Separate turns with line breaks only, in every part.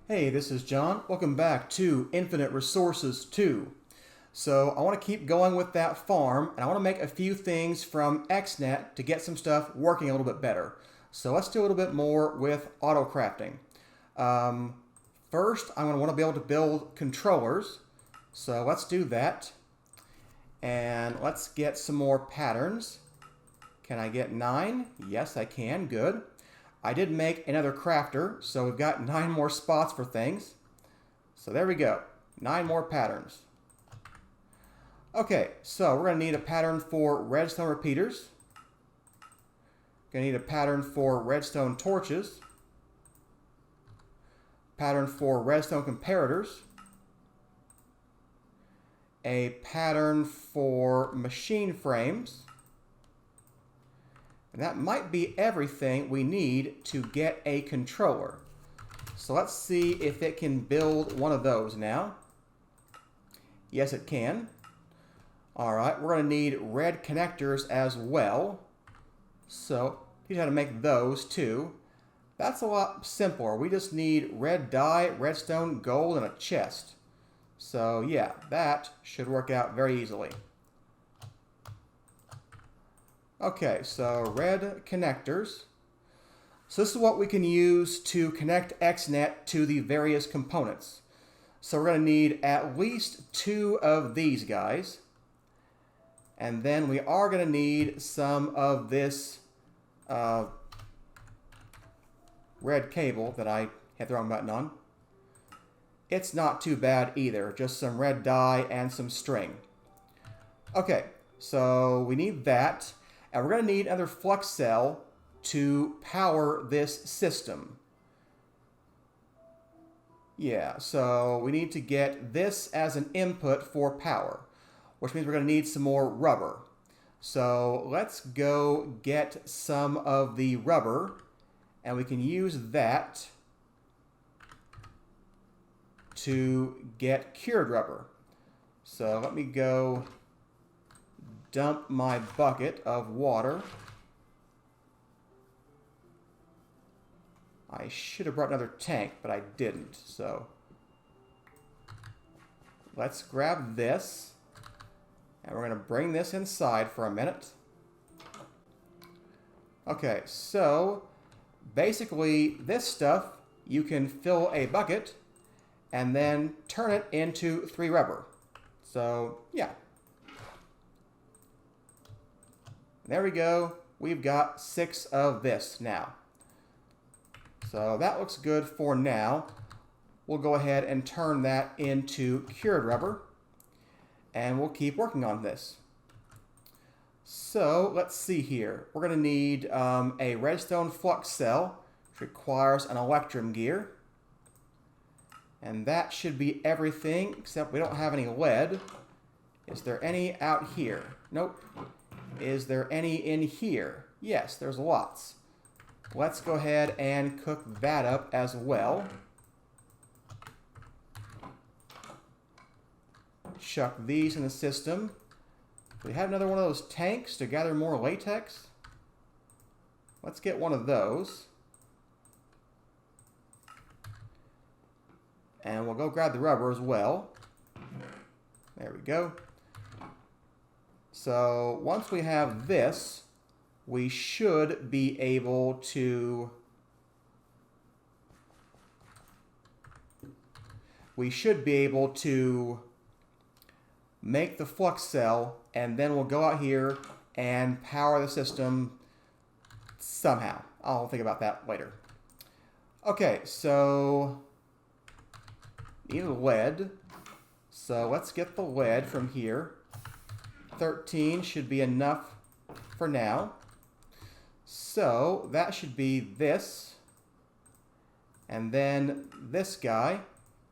Hey, this is John. Welcome back to Infinite Resources 2. So I want to keep going with that farm, and I want to make a few things from XNet to get some stuff working a little bit better. So let's do a little bit more with auto crafting. First, I'm going to want to be able to build controllers. So let's do that. And let's get some more patterns. Can I get 9? Yes, I can. Good. I did make another crafter, so we've got 9 more spots for things. So there we go, 9 more patterns. Okay, so we're going to need a pattern for redstone repeaters. Going to need a pattern for redstone torches. Pattern for redstone comparators. A pattern for machine frames. And that might be everything we need to get a controller. So let's see if it can build one of those now. Yes, it can. All right, we're going to need red connectors as well. So here's how to make those too. That's a lot simpler. We just need red dye, redstone, gold, and a chest. So yeah, that should work out very easily. Okay, so red connectors. So this is what we can use to connect XNet to the various components. So we're going to need at least 2 of these guys. And then we are going to need some of this red cable that I hit the wrong button on. It's not too bad either, just some red dye and some string. Okay, so we need that. And we're going to need another flux cell to power this system. Yeah, so we need to get this as an input for power, which means we're going to need some more rubber. So let's go get some of the rubber, and we can use that to get cured rubber. So let me go dump my bucket of water. I should have brought another tank, but I didn't. So let's grab this, and we're going to bring this inside for a minute. Okay, so basically this stuff, you can fill a bucket and then turn it into 3 rubber. So yeah. There we go. We've got 6 of this now. So that looks good for now. We'll go ahead and turn that into cured rubber, and we'll keep working on this. So let's see here. We're going to need a redstone flux cell, which requires an electrum gear. And that should be everything, except we don't have any lead. Is there any out here? Nope. Is there any in here? Yes, there's lots. Let's go ahead and cook that up as well. Chuck these in the system. Do we have another one of those tanks to gather more latex? Let's get one of those. And we'll go grab the rubber as well. There we go. So once we have this, we should be able to make the flux cell, and then we'll go out here and power the system somehow. I'll think about that later. Okay, so need lead. So let's get the lead from here. 13 should be enough for now. So that should be this. And then this guy,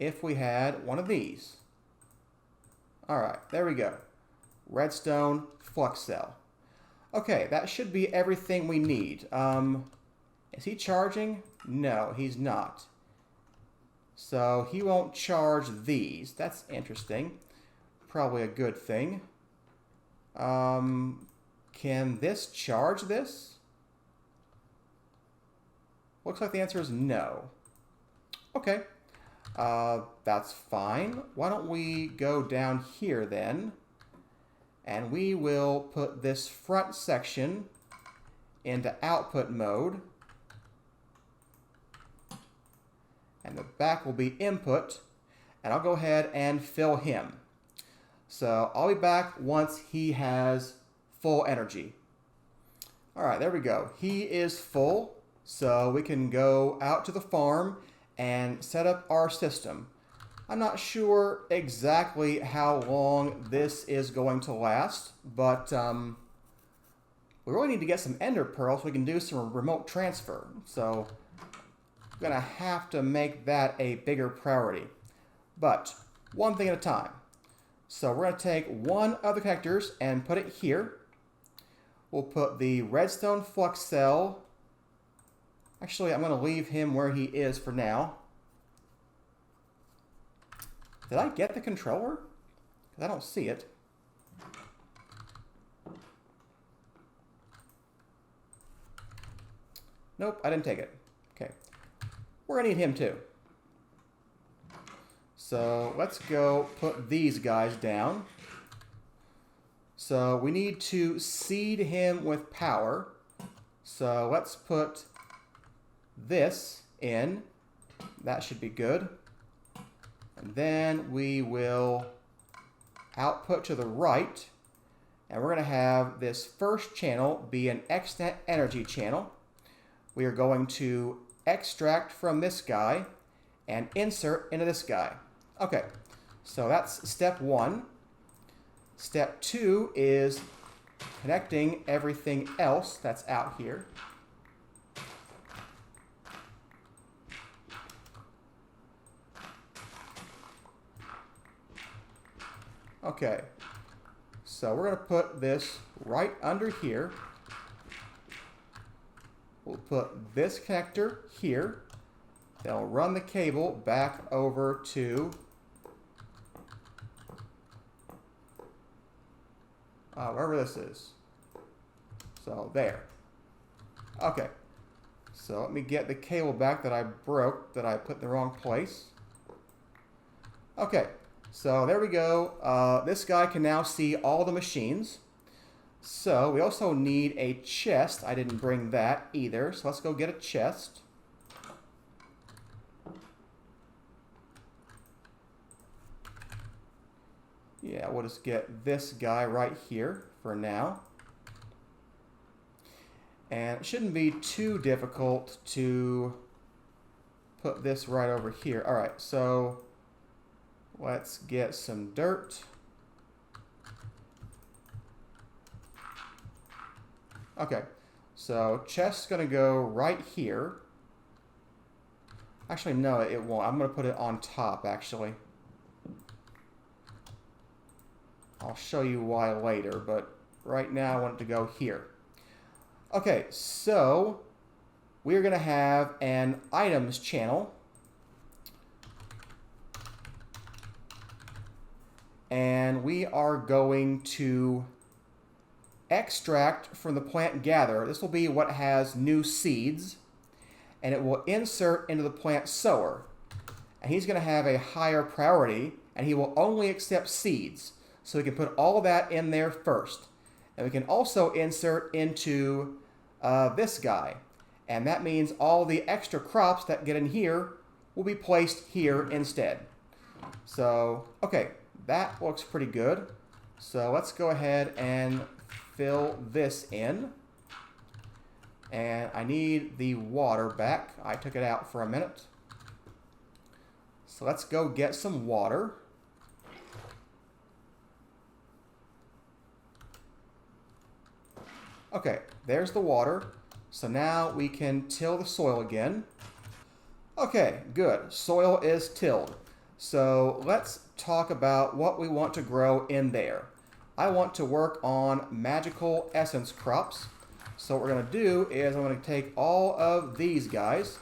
if we had one of these. Alright, there we go. Redstone flux cell. Okay, that should be everything we need. Is he charging? No, he's not. So he won't charge these. That's interesting. Probably a good thing. Can this charge this? Looks like the answer is no. Okay. That's fine. Why don't we go down here then, and we will put this front section into output mode, and the back will be input, and I'll go ahead and fill him. So I'll be back once he has full energy. All right, there we go. He is full, so we can go out to the farm and set up our system. I'm not sure exactly how long this is going to last, but we really need to get some ender pearls so we can do some remote transfer. So I'm gonna have to make that a bigger priority. But one thing at a time. So we're gonna take one of the connectors and put it here. We'll put the redstone flux cell. Actually, I'm gonna leave him where he is for now. Did I get the controller? Because I don't see it. Nope, I didn't take it. Okay. We're gonna need him too. So let's go put these guys down. So we need to seed him with power. So let's put this in. That should be good. And then we will output to the right. And we're going to have this first channel be an extant energy channel. We are going to extract from this guy and insert into this guy. Okay, so that's step one. Step two is connecting everything else that's out here. Okay, so we're going to put this right under here. We'll put this connector here. Then we'll run the cable back over to wherever this is. So there. Okay, so let me get the cable back that I broke, that I put in the wrong place. Okay. So there we go. This guy can now see all the machines. So we also need a chest. I didn't bring that either. So let's go get a chest. Yeah, we'll just get this guy right here for now. And it shouldn't be too difficult to put this right over here. All right, so let's get some dirt. Okay, so chest's gonna go right here. Actually, no, it won't. I'm gonna put it on top, actually. I'll show you why later, but right now I want it to go here. Okay, so we're gonna have an items channel. And we are going to extract from the plant gather. This will be what has new seeds, and it will insert into the plant sower. And he's going to have a higher priority, and he will only accept seeds. So we can put all of that in there first. And we can also insert into this guy. And that means all the extra crops that get in here will be placed here instead. So, okay. That looks pretty good. So let's go ahead and fill this in. And I need the water back. I took it out for a minute. So let's go get some water. Okay, there's the water. So now we can till the soil again. Okay, good. Soil is tilled. So let's talk about what we want to grow in there. I want to work on magical essence crops. So what we're going to do is I'm going to take all of these guys.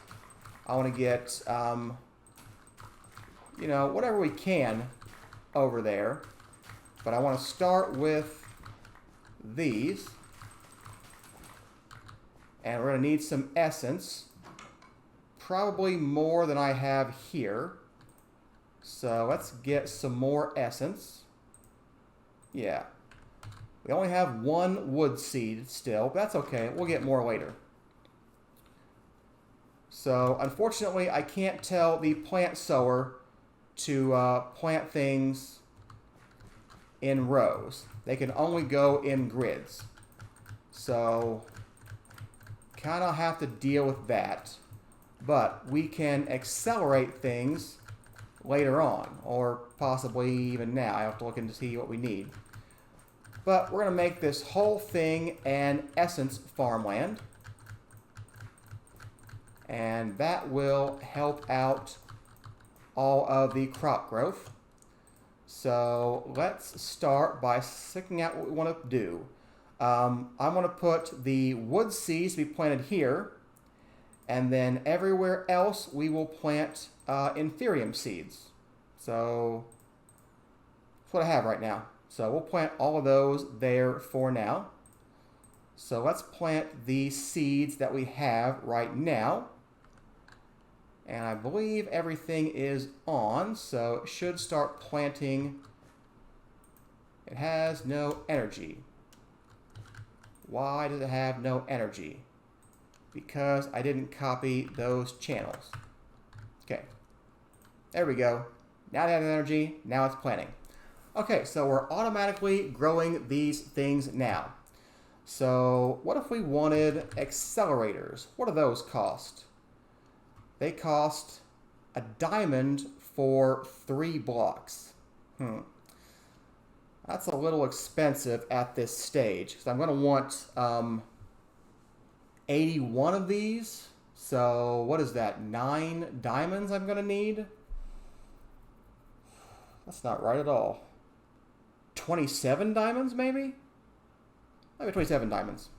I want to get, you know, whatever we can over there. But I want to start with these. And we're going to need some essence. Probably more than I have here. So let's get some more essence. Yeah. We only have one wood seed still, but that's okay. We'll get more later. So unfortunately, I can't tell the plant sower to plant things in rows. They can only go in grids. So kind of have to deal with that. But we can accelerate things later on, or possibly even now. I have to look in to see what we need. But we're going to make this whole thing an essence farmland. And that will help out all of the crop growth. So let's start by sticking out what we want to do. I want to put the wood seeds to be planted here. And then everywhere else, we will plant Inferium Seeds. So that's what I have right now. So we'll plant all of those there for now. So let's plant the seeds that we have right now. And I believe everything is on, so it should start planting. It has no energy. Why does it have no energy? Because I didn't copy those channels. Okay, there we go. Now it has energy, now it's planting. Okay, so we're automatically growing these things now. So what if we wanted accelerators? What do those cost? They cost a diamond for 3 blocks. That's a little expensive at this stage. So I'm going to want 81 of these. So what is that? 9 diamonds I'm going to need? That's not right at all. 27 diamonds maybe? Maybe 27 diamonds.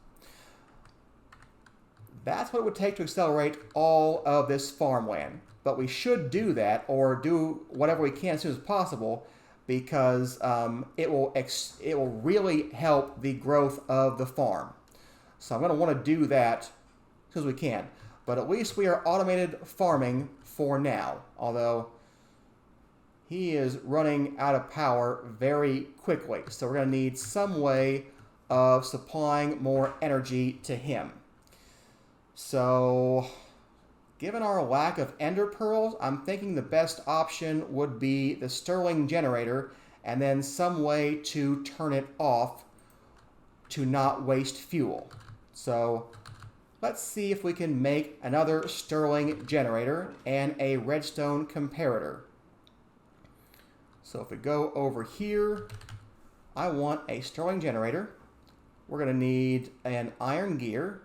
That's what it would take to accelerate all of this farmland. But we should do that, or do whatever we can as soon as possible, because it will really help the growth of the farm. So I'm going to want to do that as soon as we can. But at least we are automated farming for now, although he is running out of power very quickly. So we're going to need some way of supplying more energy to him. So, given our lack of ender pearls, I'm thinking the best option would be the Stirling generator, and then some way to turn it off to not waste fuel. So, let's see if we can make another Stirling generator and a redstone comparator. So if we go over here, I want a Stirling generator. We're going to need an iron gear.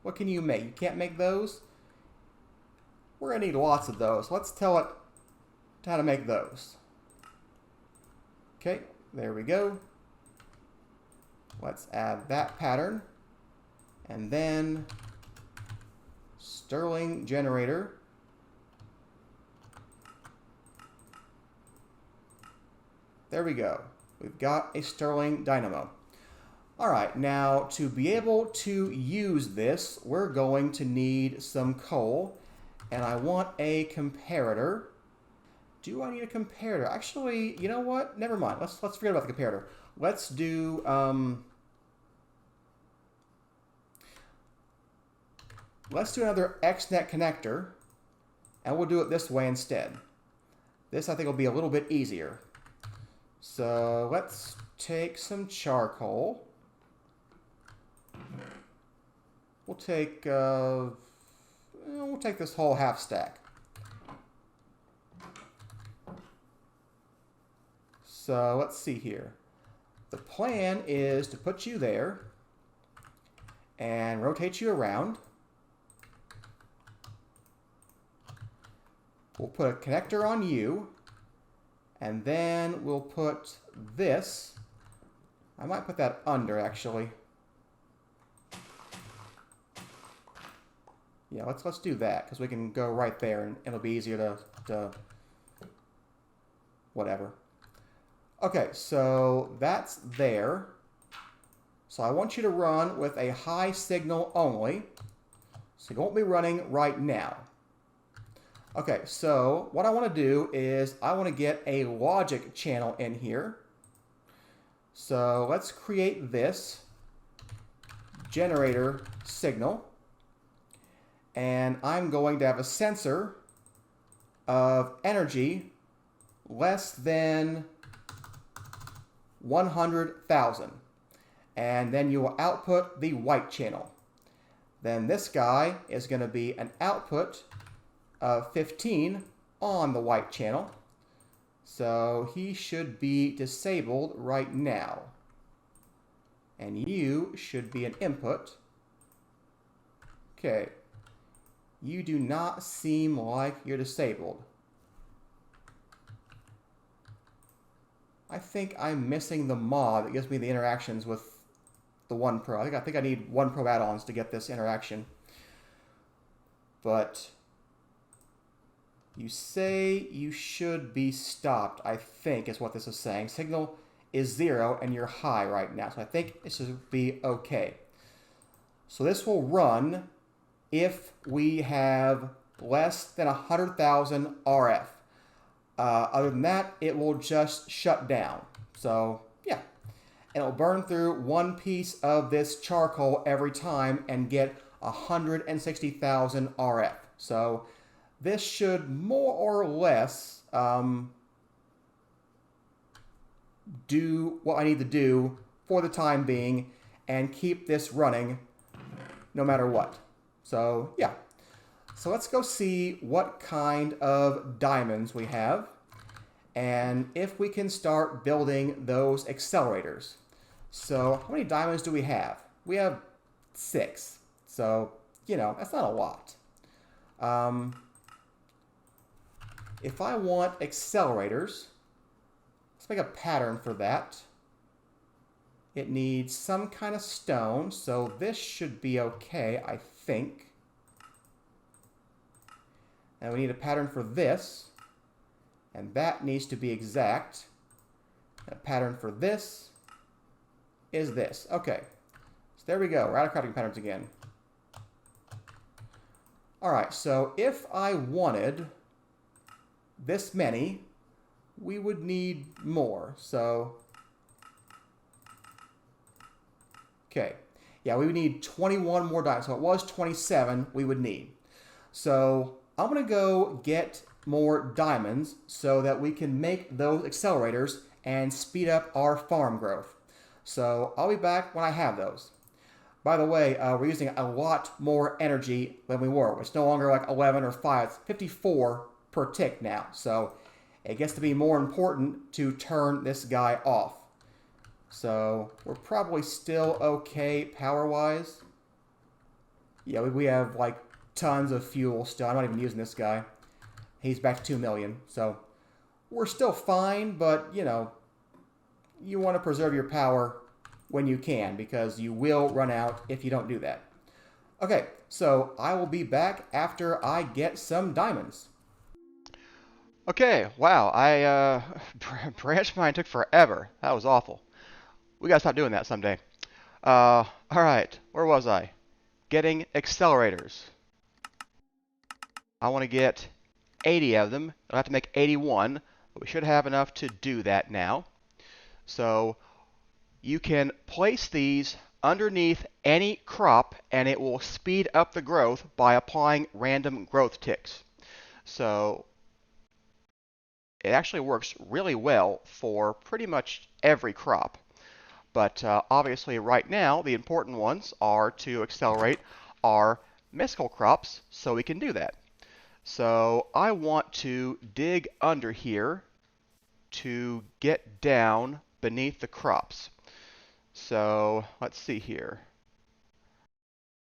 What can you make? You can't make those? We're going to need lots of those. Let's tell it how to make those. Okay, there we go. Let's add that pattern. And then Stirling generator. There we go. We've got a Stirling dynamo. All right, now to be able to use this, we're going to need some coal, and I want a comparator. Do I need a comparator? Actually, you know what? Never mind. Let's forget about the comparator. Let's do another XNet connector, and we'll do it this way instead. This I think will be a little bit easier. So let's take some charcoal. We'll take this whole half stack. So let's see here. The plan is to put you there and rotate you around. We'll put a connector on you, and then we'll put this. I might put that under, actually. Yeah, let's do that, because we can go right there, and it'll be easier to whatever. Okay, so that's there. So I want you to run with a high signal only. So you won't be running right now. Okay, so what I want to do is I want to get a logic channel in here. So let's create this generator signal. And I'm going to have a sensor of energy less than 100,000. And then you will output the white channel. Then this guy is going to be an output of 15 on the white channel. So he should be disabled right now. And you should be an input. Okay. You do not seem like you're disabled. I think I'm missing the mod that gives me the interactions with the One Probe. I think I need One Probe Addons to get this interaction. But you say you should be stopped, I think is what this is saying. Signal is 0 and you're high right now. So I think this should be okay. So this will run if we have less than 100,000 RF. Other than that, it will just shut down. So yeah, and it'll burn through one piece of this charcoal every time and get 160,000 RF. So this should more or less do what I need to do for the time being and keep this running no matter what. So yeah, so let's go see what kind of diamonds we have and if we can start building those accelerators. So how many diamonds do we have? We have 6. So, you know, that's not a lot. If I want accelerators, let's make a pattern for that. It needs some kind of stone, so this should be okay, I think. And we need a pattern for this, and that needs to be exact. And a pattern for this is this. Okay, so there we go. We're out of crafting patterns again. All right, so if I wanted this many, we would need more. So, okay, yeah, we would need 21 more diamonds. So it was 27 we would need. So I'm going to go get more diamonds so that we can make those accelerators and speed up our farm growth. So I'll be back when I have those. By the way, we're using a lot more energy than we were. It's no longer like 11 or 5. It's 54 per tick now. So it gets to be more important to turn this guy off. So we're probably still okay power-wise. Yeah, we have like tons of fuel still. I'm not even using this guy. He's back to 2 million. So we're still fine, but you know, you want to preserve your power when you can because you will run out if you don't do that. Okay, so I will be back after I get some diamonds.
Okay, wow, branch mine took forever. That was awful. We gotta stop doing that someday. Alright, where was I? Getting accelerators. I want to get 80 of them. I'll have to make 81, but we should have enough to do that now. So you can place these underneath any crop and it will speed up the growth by applying random growth ticks. So it actually works really well for pretty much every crop. But obviously right now the important ones are to accelerate our mystical crops, so we can do that. So I want to dig under here to get down beneath the crops. So let's see here.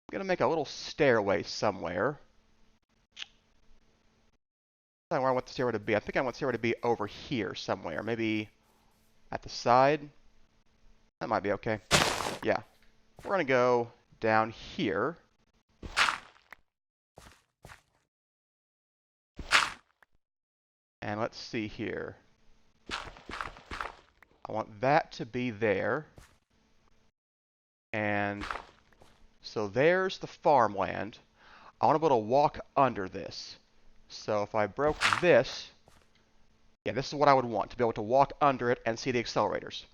I'm going to make a little stairway somewhere. I don't know where I want the stairway to be. I think I want the stairway to be over here somewhere. Maybe at the side. That might be okay. Yeah. We're going to go down here. And let's see here. I want that to be there. And so there's the farmland. I want to be able to walk under this. So if I broke this, yeah, this is what I would want, to be able to walk under it and see the accelerators.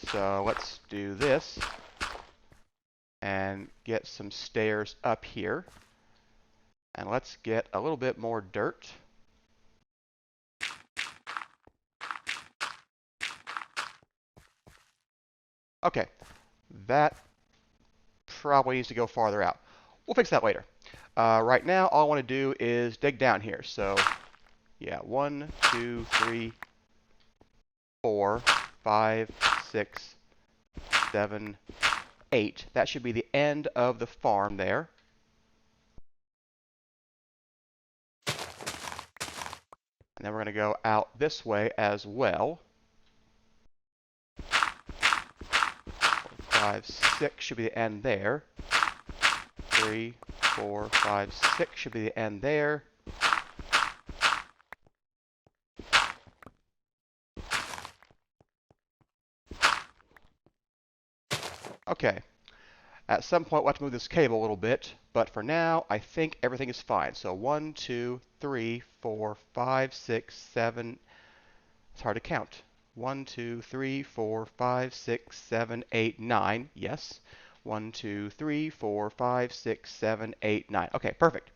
So let's do this and get some stairs up here. And let's get a little bit more dirt. Okay, that probably needs to go farther out. We'll fix that later. Right now, all I want to do is dig down here. So, yeah, 1, 2, 3, 4, 5, 6, 7, 8. That should be the end of the farm there. And then we're going to go out this way as well. 5, 6 should be the end there. 3, 4, 5, 6 should be the end there. Okay. At some point, we'll have to move this cable a little bit, but for now, I think everything is fine. So 1, 2, 3, 4, 5, 6, 7. It's hard to count. 1, 2, 3, 4, 5, 6, 7, 8, 9. Yes. 1, 2, 3, 4, 5, 6, 7, 8, 9. Okay, perfect.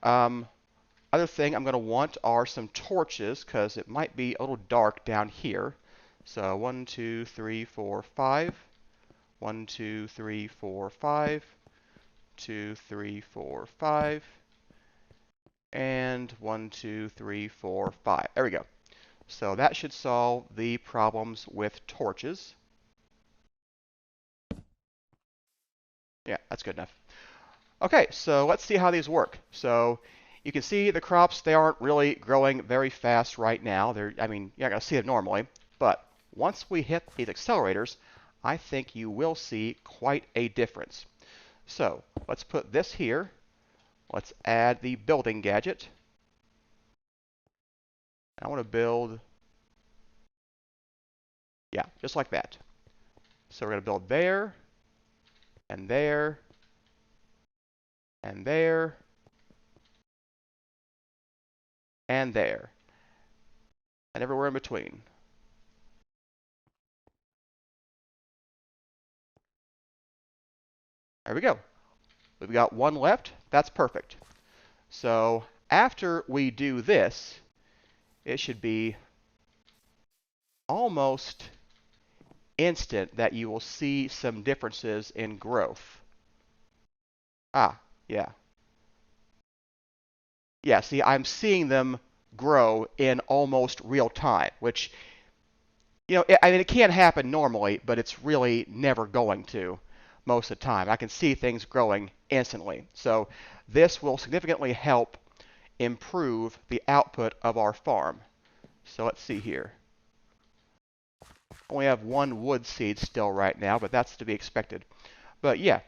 Other thing I'm going to want are some torches, because it might be a little dark down here. So 1, 2, 3, 4, 5. 1, 2, 3, 4, 5. 2, 3, 4, 5. And 1, 2, 3, 4, 5. There we go. So that should solve the problems with torches. Yeah, that's good enough. Okay, so let's see how these work. So you can see the crops, they aren't really growing very fast right now. I mean, you're not going to see it normally. But once we hit these accelerators, I think you will see quite a difference. So let's put this here. Let's add the building gadget. I want to build, yeah, just like that. So we're going to build there, and there, and there, and there, and everywhere in between. There we go. We've got one left. That's perfect. So after we do this, it should be almost instant that you will see some differences in growth. Ah, yeah. Yeah, see, I'm seeing them grow in almost real time, which, I mean, it can happen normally, but it's really never going to most of the time. I can see things growing instantly. So this will significantly help improve the output of our farm. So let's see here. Only have one wood seed still right now, but that's to be expected. But yeah,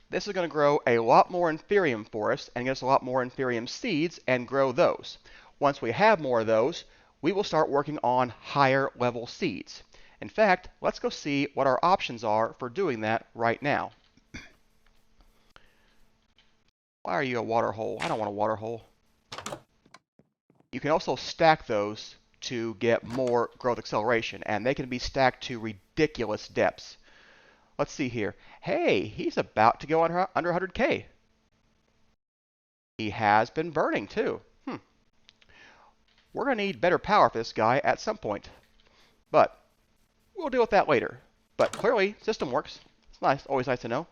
this is going to grow a lot more Inferium for us and get us a lot more Inferium seeds and grow those. Once we have more of those, we will start working on higher level seeds. In fact, let's go see what our options are for doing that right now. Why are you a water hole? I don't want a water hole. You can also stack those to get more growth acceleration, and they can be stacked to ridiculous depths. Let's see here. Hey, he's about to go under 100K. He has been burning too. We're going to need better power for this guy at some point, but we'll deal with that later. But clearly, system works. It's nice, always nice to know.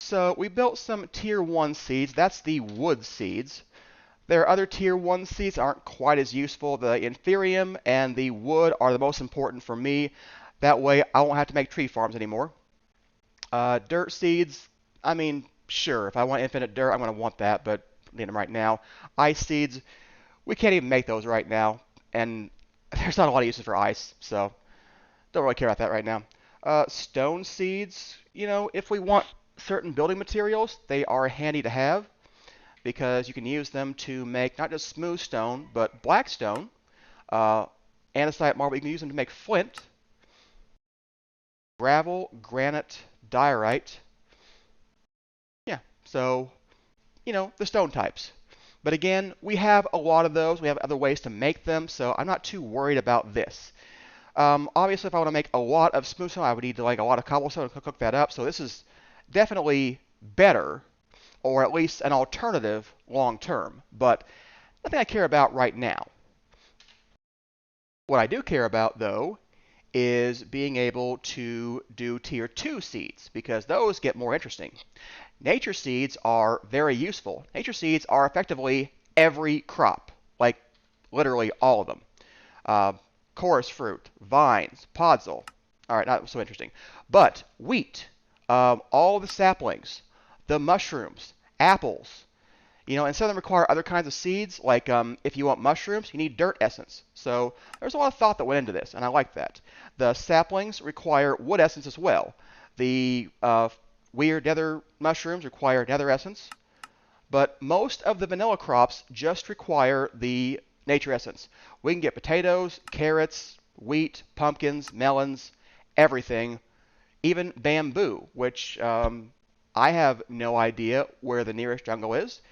So we built some tier 1 seeds. That's the wood seeds. There are other tier 1 seeds that aren't quite as useful. The Inferium and the wood are the most important for me. That way I won't have to make tree farms anymore. Dirt seeds, I mean, sure, if I want infinite dirt, I'm going to want that, but I need them right now. Ice seeds, we can't even make those right now, and there's not a lot of uses for ice, so don't really care about that right now. Stone seeds, if we want certain building materials, they are handy to have because you can use them to make not just smooth stone, but black stone, andesite marble. You can use them to make flint, gravel, granite, diorite. Yeah, so, the stone types. But again, we have a lot of those. We have other ways to make them, so I'm not too worried about this. Obviously, if I want to make a lot of smooth stone, I would need to like a lot of cobblestone to cook that up. So this is definitely better, or at least an alternative long term. But nothing I care about right now. What I do care about, though, is being able to do tier 2 seeds, because those get more interesting. Nature seeds are very useful. Nature seeds are effectively every crop, like literally all of them. Chorus fruit, vines, podzol. All right, not so interesting. But wheat, all the saplings, the mushrooms, apples, and some of them require other kinds of seeds. Like if you want mushrooms, you need dirt essence. So there's a lot of thought that went into this, and I like that. The saplings require wood essence as well. The weird nether mushrooms require nether essence. But most of the vanilla crops just require the nature essence. We can get potatoes, carrots, wheat, pumpkins, melons, everything, even bamboo, which I have no idea where the nearest jungle is.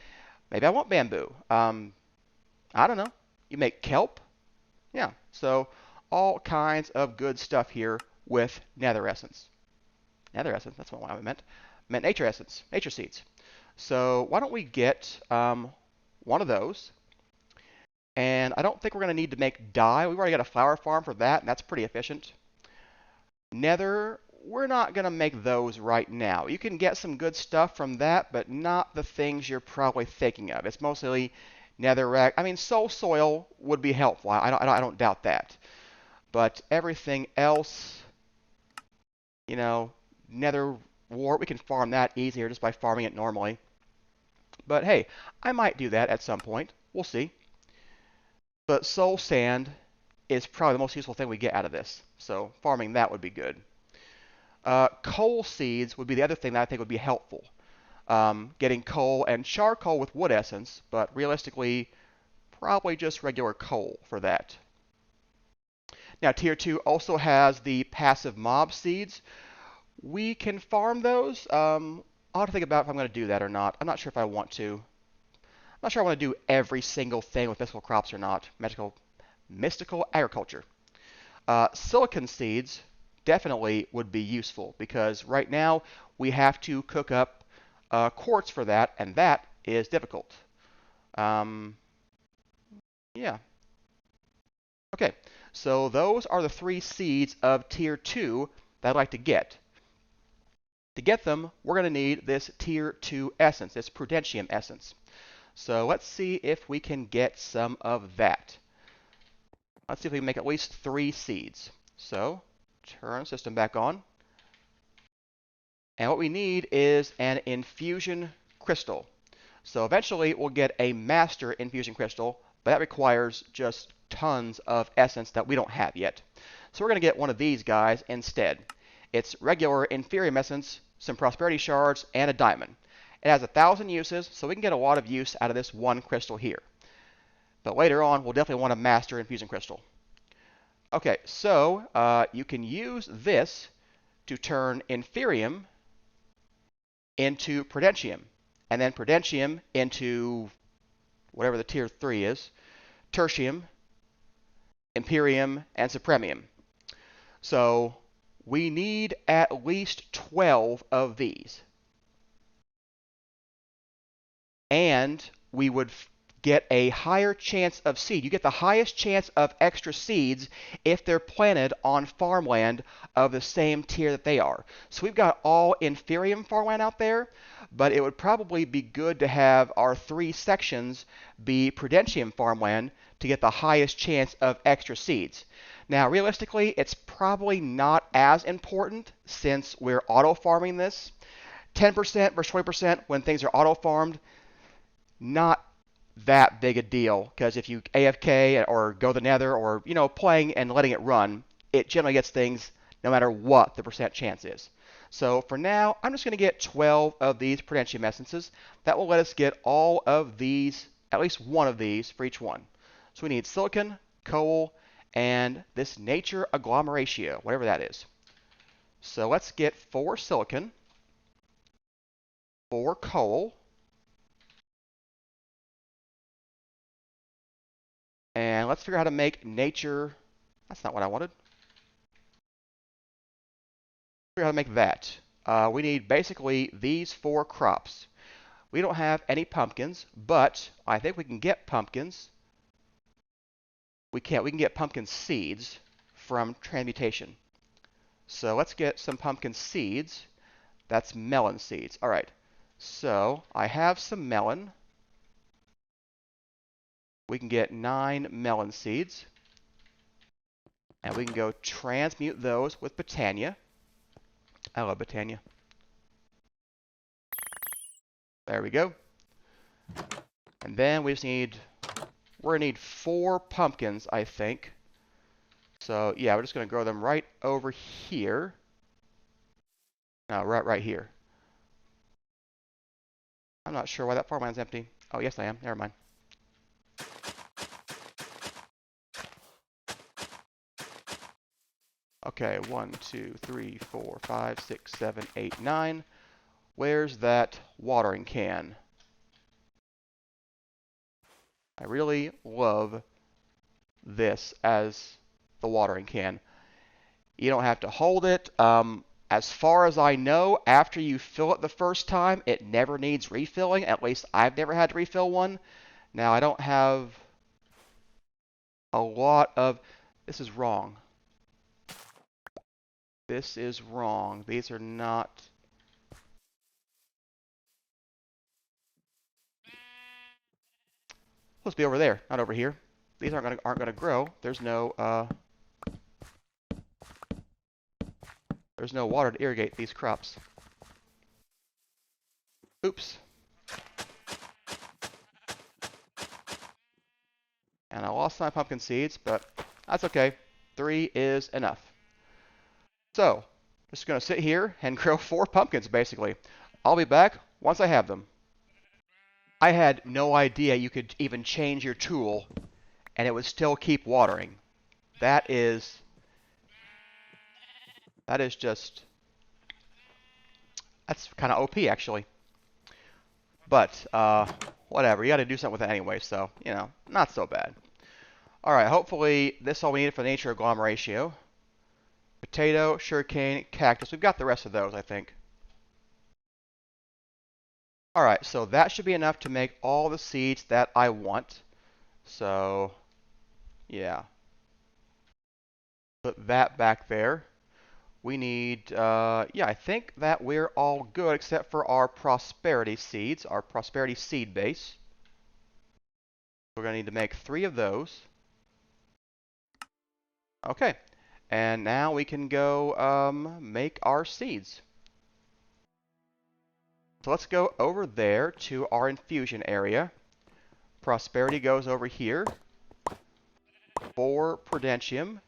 Maybe I want bamboo. I don't know. You make kelp? Yeah. So all kinds of good stuff here with nether essence. Nether essence, that's what I meant. I meant nature essence, nature seeds. So why don't we get one of those? And I don't think we're going to need to make dye. We've already got a flower farm for that, and that's pretty efficient. Nether, we're not going to make those right now. You can get some good stuff from that, but not the things you're probably thinking of. It's mostly netherrack. I mean, soul soil would be helpful. I don't doubt that. But everything else, nether wart, we can farm that easier just by farming it normally. But hey, I might do that at some point. We'll see. But soul sand is probably the most useful thing we get out of this. So farming that would be good. Coal seeds would be the other thing that I think would be helpful. Getting coal and charcoal with wood essence, but realistically, probably just regular coal for that. Now, Tier 2 also has the passive mob seeds. We can farm those. I'll have to think about if I'm going to do that or not. I'm not sure if I want to. I'm not sure I want to do every single thing with mystical crops or not. Mystical agriculture. Silicon seeds definitely would be useful because right now we have to cook up quartz for that, and that is difficult. Yeah. Okay, so those are the 3 seeds of Tier 2 that I'd like to get. To get them, we're going to need this Tier 2 essence, this Potentium Essence. So let's see if we can get some of that. Let's see if we can make at least 3 seeds. So, turn system back on. And what we need is an Infusion Crystal. So eventually we'll get a Master Infusion Crystal, but that requires just tons of essence that we don't have yet. So we're going to get one of these guys instead. It's regular Inferium Essence, some Prosperity Shards, and a diamond. It has 1,000 uses, so we can get a lot of use out of this one crystal here. But later on, we'll definitely want a Master Infusion Crystal. Okay, so you can use this to turn Inferium into Potentium, and then Potentium into whatever the tier 3 is, Tertium, Imperium, and Supremium. So we need at least 12 of these. And we would get a higher chance of seed. You get the highest chance of extra seeds if they're planted on farmland of the same tier that they are. So we've got all Inferium farmland out there, but it would probably be good to have our 3 sections be Potentium farmland to get the highest chance of extra seeds. Now, realistically, it's probably not as important since we're auto-farming this. 10% versus 20% when things are auto-farmed, not that big a deal, because if you AFK or go the nether or playing and letting it run, it generally gets things no matter what the percent chance is. So for now, I'm just going to get 12 of these Potentium Essences. That will let us get all of these, at least one of these for each one. So we need silicon, coal, and this nature agglomeratio, whatever that is. So let's get 4 silicon, 4 coal, let's figure out how to make nature. That's not what I wanted. Figure out how to make that. We need basically these 4 crops. We don't have any pumpkins, but I think we can get pumpkins. We can't. We can get pumpkin seeds from transmutation. So let's get some pumpkin seeds. That's melon seeds. All right. So I have some melon. We can get 9 melon seeds. And we can go transmute those with Botania. I love Botania. There we go. And then we just need, we're going to need 4 pumpkins, I think. So yeah, we're just going to grow them right over here. No, right here. I'm not sure why that farmland's empty. Oh, yes I am. Never mind. Okay, 1, 2, 3, 4, 5, 6, 7, 8, 9. Where's that watering can? I really love this as the watering can. You don't have to hold it. As far as I know, after you fill it the first time, it never needs refilling. At least I've never had to refill one. Now, I don't have a lot of... This is wrong. This is wrong. These are not... Supposed to be over there, not over here. These aren't gonna grow. There's no water to irrigate these crops. Oops. And I lost my pumpkin seeds, but that's okay. 3 is enough. So, just gonna sit here and grow 4 pumpkins, basically. I'll be back once I have them. I had no idea you could even change your tool and it would still keep watering. That is just, that's kind of OP actually. But whatever, you got to do something with it anyway, so you know, not so bad. All right, hopefully this is all we need for the nature agglomeration. Potato, sugarcane, cactus. We've got the rest of those, I think. All right, so that should be enough to make all the seeds that I want. So, yeah. Put that back there. We need, yeah, I think that we're all good except for our prosperity seeds, our prosperity seed base. We're going to need to make 3 of those. Okay, and now we can go make our seeds. So let's go over there to our infusion area. Prosperity goes over here. 4 Potentium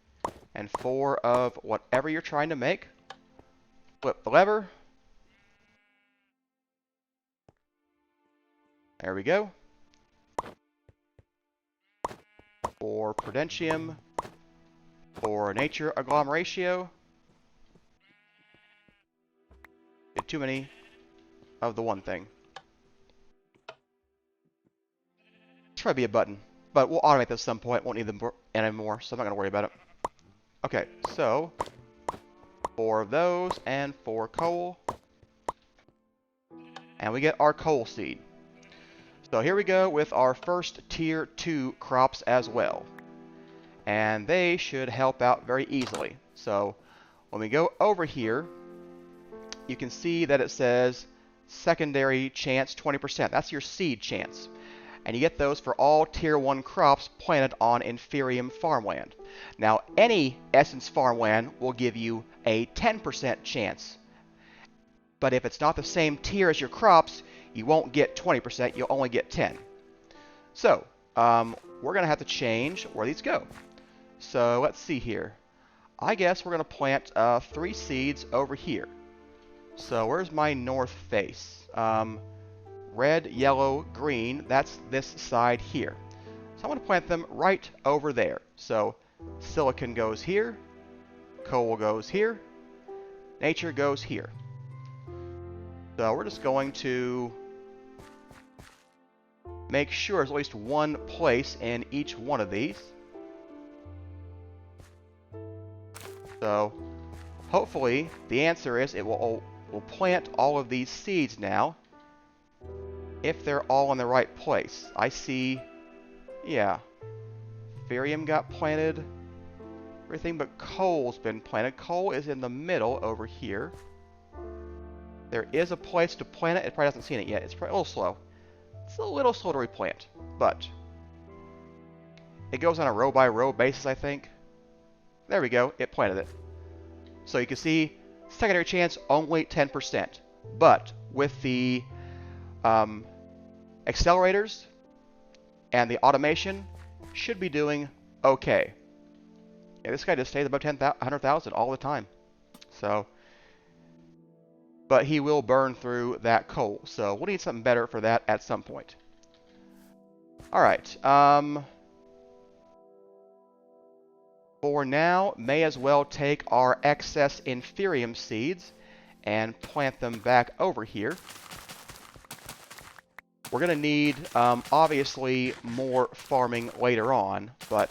and 4 of whatever you're trying to make. Flip the lever. There we go. 4 Potentium. 4 nature agglomeration. Get too many of the one thing. Should probably be a button, but we'll automate this at some point. Won't need them anymore, so I'm not going to worry about it. Okay, so 4 of those and 4 coal. And we get our coal seed. So here we go with our first tier 2 crops as well. And they should help out very easily. So when we go over here, you can see that it says secondary chance 20%. That's your seed chance. And you get those for all tier 1 crops planted on Inferium farmland. Now, any Essence farmland will give you a 10% chance. But if it's not the same tier as your crops, you won't get 20%, you'll only get 10. So, we're going to have to change where these go. So, let's see here. I guess we're going to plant 3 seeds over here. So, where's my north face? Red, yellow, green, that's this side here. So I'm going to plant them right over there. So silicon goes here, coal goes here, nature goes here. So we're just going to make sure there's at least one place in each one of these. So hopefully the answer is it will plant all of these seeds now, if they're all in the right place. I see, yeah, Inferium got planted. Everything but coal's been planted. Coal is in the middle over here. There is a place to plant it. It probably hasn't seen it yet. It's probably a little slow. It's a little slow to replant, but it goes on a row by row basis, I think. There we go. It planted it. So you can see secondary chance only 10%, but with the accelerators and the automation, should be doing okay. Yeah, this guy just stays above 100,000 all the time. So, but he will burn through that coal. So we'll need something better for that at some point. All right. For now, may as well take our excess Inferium Seeds and plant them back over here. We're going to need, obviously, more farming later on, but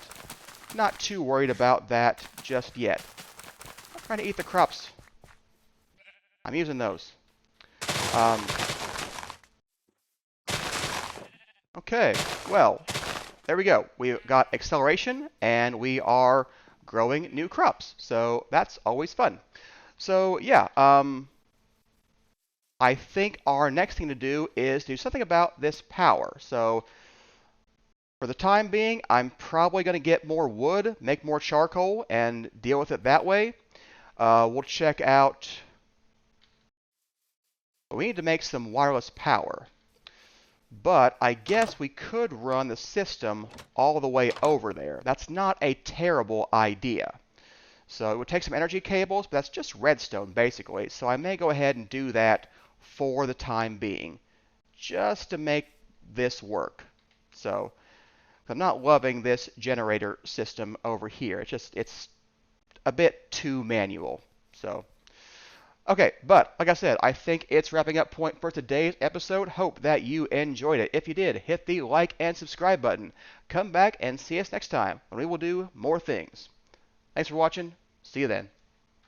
not too worried about that just yet. I'm trying to eat the crops. I'm using those. Okay, well, there we go. We got acceleration, and we are growing new crops. So that's always fun. So yeah, I think our next thing to do is do something about this power. So for the time being, I'm probably going to get more wood, make more charcoal, and deal with it that way. We'll check out... We need to make some wireless power. But I guess we could run the system all the way over there. That's not a terrible idea. So it would take some energy cables, but that's just redstone, basically. So I may go ahead and do that for the time being, just to make this work. So I'm not loving this generator system over here. It's a bit too manual. So, okay, but like I said, I think it's wrapping up point for today's episode. Hope that you enjoyed it. If you did, hit the like and subscribe button. Come back and see us next time when we will do more things. Thanks for watching. See you then.